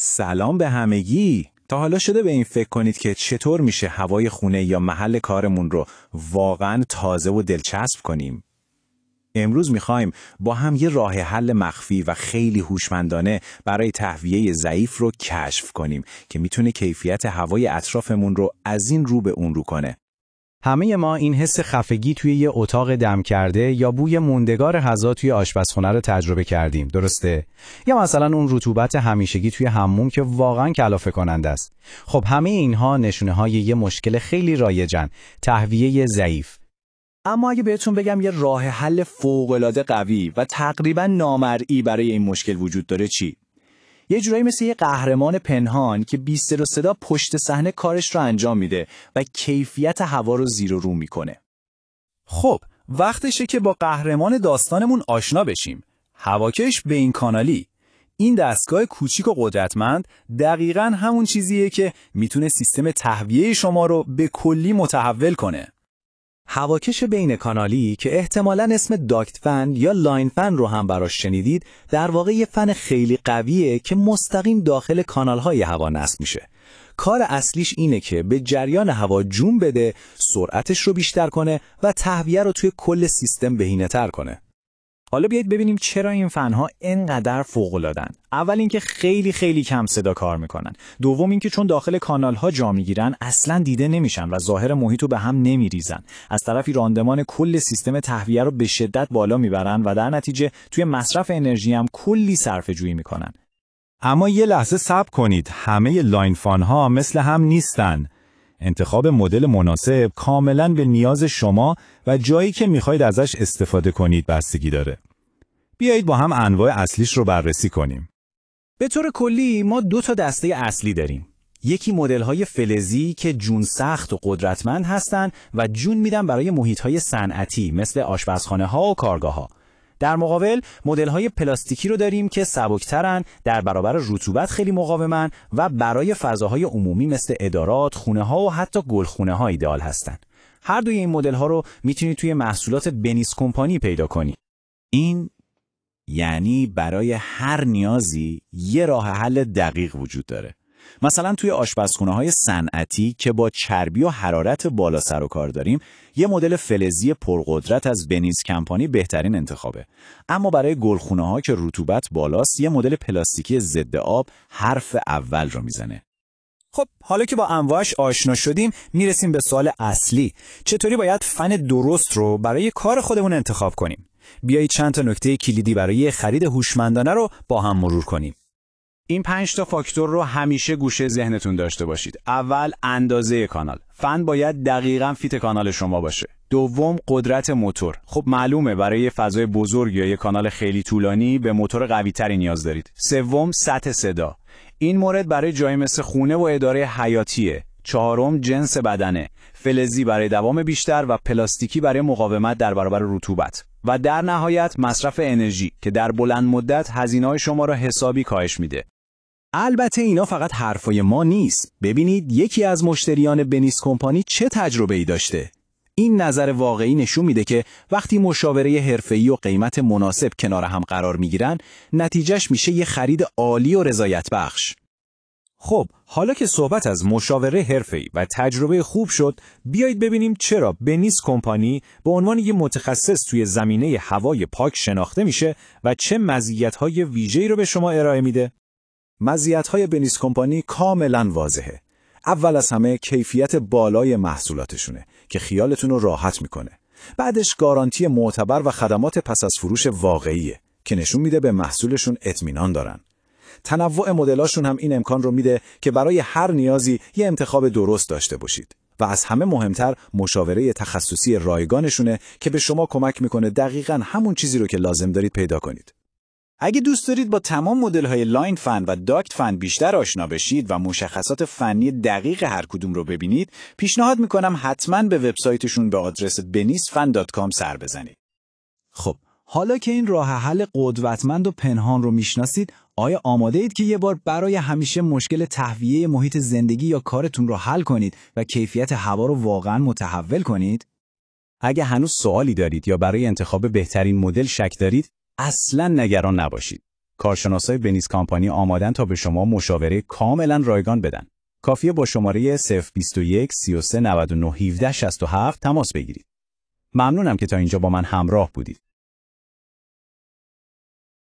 سلام به همگی. تا حالا شده به این فکر کنید که چطور میشه هوای خونه یا محل کارمون رو واقعا تازه و دلچسب کنیم؟ امروز میخوایم با هم یه راه حل مخفی و خیلی هوشمندانه برای تهویه ضعیف رو کشف کنیم که میتونه کیفیت هوای اطرافمون رو از این رو به اون رو کنه. همه ما این حس خفگی توی یه اتاق دم کرده یا بوی موندگار غذا توی آشپزخونه رو تجربه کردیم، درسته؟ یا مثلا اون رطوبت همیشگی توی حموم که واقعاً کلافه کننده است. خب همه اینها نشونه های یه مشکل خیلی رایجن، تهویه ضعیف. اما اگه بهتون بگم یه راه حل فوق‌العاده قوی و تقریباً نامرئی برای این مشکل وجود داره چی؟ یه جورایی مثل یه قهرمان پنهان که بی سر و صدا پشت صحنه کارش رو انجام میده و کیفیت هوا رو زیر و رو میکنه. خب وقتشه که با قهرمان داستانمون آشنا بشیم. هواکش به این کانالی. این دستگاه کوچیک و قدرتمند دقیقاً همون چیزیه که میتونه سیستم تهویه شما رو به کلی متحول کنه. هواکش بین کانالی که احتمالاً اسم داکت فن یا لاین فن رو هم براش شنیدید، در واقع یه فن خیلی قویه که مستقیم داخل کانال‌های هوا نصب میشه. کار اصلیش اینه که به جریان هوا جون بده، سرعتش رو بیشتر کنه و تهویه رو توی کل سیستم بهینه‌تر کنه. حالا بیایید ببینیم چرا این فنها اینقدر فوق‌العاده‌ان. اول اینکه خیلی کم صدا کار میکنن. دوم اینکه چون داخل کانال‌ها جا میگیرن اصلاً دیده نمیشن و ظاهر محیط رو به هم نمیریزن. از طرفی راندمان کل سیستم تهویه رو به شدت بالا میبرن و در نتیجه توی مصرف انرژی هم کلی صرفه‌جویی میکنن. اما یه لحظه صبر کنید، همه لاین فان‌ها مثل هم نیستن. انتخاب مدل مناسب کاملاً به نیاز شما و جایی که میخواید ازش استفاده کنید بستگی داره. بیایید با هم انواع اصلیش رو بررسی کنیم. به طور کلی ما 2 دسته اصلی داریم. یکی مدل‌های فلزی که جون سخت و قدرتمند هستن و جون میدن برای محیط‌های صنعتی مثل آشپزخانه‌ها و کارگاه‌ها. در مقابل مدل‌های پلاستیکی رو داریم که سبک‌ترن، در برابر رطوبت خیلی مقاومن و برای فضاهای عمومی مثل ادارات، خونه‌ها و حتی گلخونه‌ها ایدئال هستن. هر دوی این مدل‌ها رو میتونید توی محصولات بنیس کمپانی پیدا کنید. این یعنی برای هر نیازی یه راه حل دقیق وجود داره. مثلا توی آشپزخونه‌های صنعتی که با چربی و حرارت بالا سر و کار داریم، یه مدل فلزی پرقدرت از بنیز کمپانی بهترین انتخابه. اما برای گلخونه‌ها که رطوبت بالاست، یه مدل پلاستیکی ضد آب حرف اول رو میزنه. خب حالا که با انواعش آشنا شدیم میرسیم به سوال اصلی. چطوری باید فن درست رو برای کار خودمون انتخاب کنیم؟ بیایید چند تا نکته کلیدی برای خرید هوشمندانه رو با هم مرور کنیم. این 5 فاکتور رو همیشه گوشه ذهنتون داشته باشید. اول، اندازه کانال. فن باید دقیقاً فیت کانال شما باشه. دوم، قدرت موتور. خب معلومه برای فضای بزرگ یا یک کانال خیلی طولانی به موتور قوی‌تری نیاز دارید. سوم، سطح صدا. این مورد برای جایی مثل خونه و اداره حیاتیه. چهارم، جنس بدنه. فلزی برای دوام بیشتر و پلاستیکی برای مقاومت در برابر رطوبت. و در نهایت مصرف انرژی که در بلند مدت هزینه‌های شما را حسابی کاهش میده. البته اینا فقط حرفای ما نیست. ببینید یکی از مشتریان بنیس کمپانی چه تجربه‌ای داشته. این نظر واقعی نشون میده که وقتی مشاوره حرفه‌ای و قیمت مناسب کنار هم قرار میگیرن، نتیجهش میشه یه خرید عالی و رضایت بخش. خب حالا که صحبت از مشاوره حرفه‌ای و تجربه خوب شد، بیایید ببینیم چرا بنیس کمپانی به عنوان یک متخصص توی زمینه هوای پاک شناخته میشه و چه مزیت‌های ویژه‌ای رو به شما ارائه میده. مزیت‌های بنیس کمپانی کاملاً واضحه. اول از همه کیفیت بالای محصولاتشونه که خیالتون رو راحت میکنه. بعدش گارانتی معتبر و خدمات پس از فروش واقعیه که نشون میده به محصولشون اطمینان دارن. تنوع مدلاشون هم این امکان رو میده که برای هر نیازی یه انتخاب درست داشته باشید. و از همه مهمتر مشاوره تخصصی رایگانشونه که به شما کمک میکنه دقیقاً همون چیزی رو که لازم دارید پیدا کنید. اگه دوست دارید با تمام مدل‌های لاین فن و داکت فن بیشتر آشنا بشید و مشخصات فنی دقیق هر کدوم رو ببینید، پیشنهاد میکنم حتماً به وبسایتشون به آدرس benisfan.com سر بزنید. خب حالا که این راه حل قدرتمند و پنهان رو میشناسید، آیا آماده اید که یه بار برای همیشه مشکل تهویه محیط زندگی یا کارتون رو حل کنید و کیفیت هوا رو واقعاً متحول کنید؟ اگه هنوز سوالی دارید یا برای انتخاب بهترین مدل شک دارید، اصلاً نگران نباشید. کارشناسای بنیز کامپانی آمادن تا به شما مشاوره کاملا رایگان بدن. کافیه با شماره 021 33 99 17 67 تماس بگیرید. ممنونم که تا اینجا با من همراه بودید.